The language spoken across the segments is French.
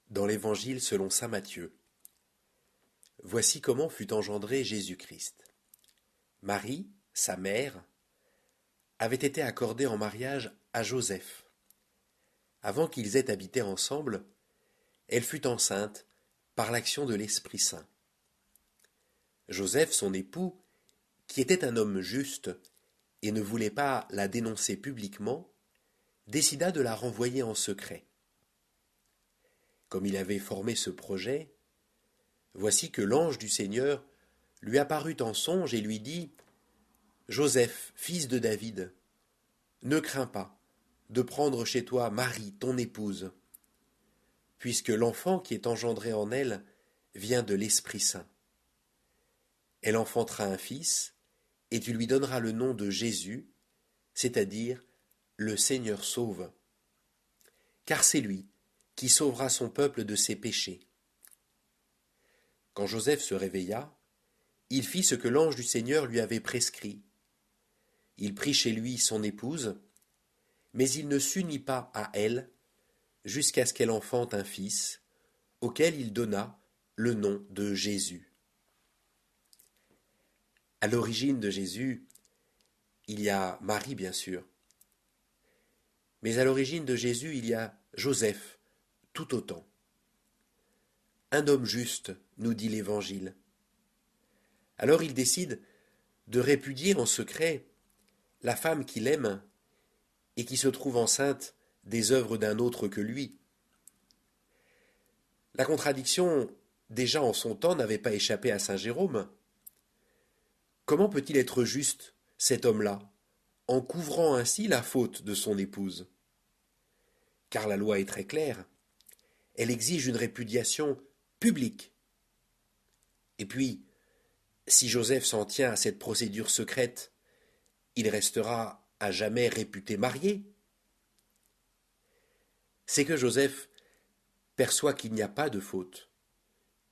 Dans l'Évangile selon saint Matthieu. Voici comment fut engendré Jésus-Christ. Marie, sa mère, avait été accordée en mariage à Joseph. Avant qu'ils aient habité ensemble, elle fut enceinte par l'action de l'Esprit Saint. Joseph, son époux, qui était un homme juste et ne voulait pas la dénoncer publiquement, décida de la renvoyer en secret. Comme il avait formé ce projet, voici que l'ange du Seigneur lui apparut en songe et lui dit : « Joseph, fils de David, ne crains pas de prendre chez toi Marie, ton épouse, puisque l'enfant qui est engendré en elle vient de l'Esprit Saint. Elle enfantera un fils, et tu lui donneras le nom de Jésus, c'est-à-dire le Seigneur sauve. Car c'est lui qui sauvera son peuple de ses péchés. » Quand Joseph se réveilla, il fit ce que l'ange du Seigneur lui avait prescrit. Il prit chez lui son épouse, mais il ne s'unit pas à elle jusqu'à ce qu'elle enfante un fils, auquel il donna le nom de Jésus. À l'origine de Jésus, il y a Marie, bien sûr. Mais à l'origine de Jésus, il y a Joseph, tout autant. Un homme juste, nous dit l'Évangile. Alors il décide de répudier en secret la femme qu'il aime et qui se trouve enceinte des œuvres d'un autre que lui. La contradiction, déjà en son temps, n'avait pas échappé à saint Jérôme. Comment peut-il être juste, cet homme-là, en couvrant ainsi la faute de son épouse ? Car la loi est très claire. Elle exige une répudiation publique. Et puis, si Joseph s'en tient à cette procédure secrète, il restera à jamais réputé marié. C'est que Joseph perçoit qu'il n'y a pas de faute,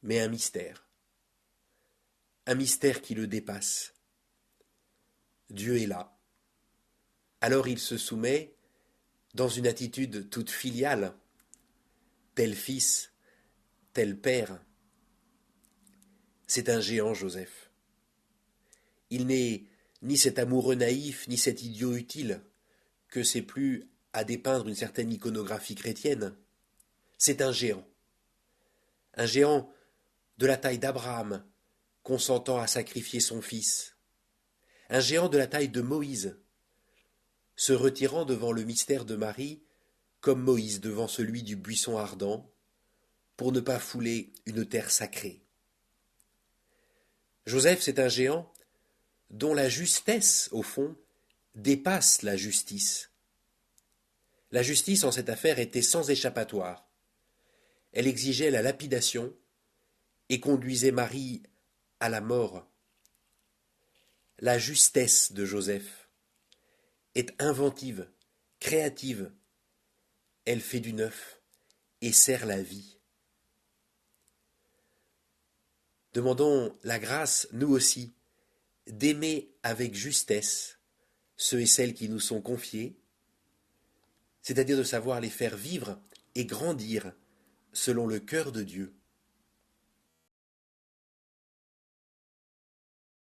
mais un mystère qui le dépasse. Dieu est là. Alors il se soumet dans une attitude toute filiale, tel fils, tel père. C'est un géant, Joseph. Il n'est ni cet amoureux naïf, ni cet idiot utile, que c'est plus à dépeindre une certaine iconographie chrétienne. C'est un géant de la taille d'Abraham, consentant à sacrifier son fils, un géant de la taille de Moïse, se retirant devant le mystère de Marie, comme Moïse devant celui du buisson ardent, pour ne pas fouler une terre sacrée. Joseph, c'est un géant dont la justesse, au fond, dépasse la justice. La justice en cette affaire était sans échappatoire. Elle exigeait la lapidation et conduisait Marie à la mort. La justesse de Joseph est inventive, créative. Elle fait du neuf et sert la vie. Demandons la grâce, nous aussi, d'aimer avec justesse ceux et celles qui nous sont confiés, c'est-à-dire de savoir les faire vivre et grandir selon le cœur de Dieu.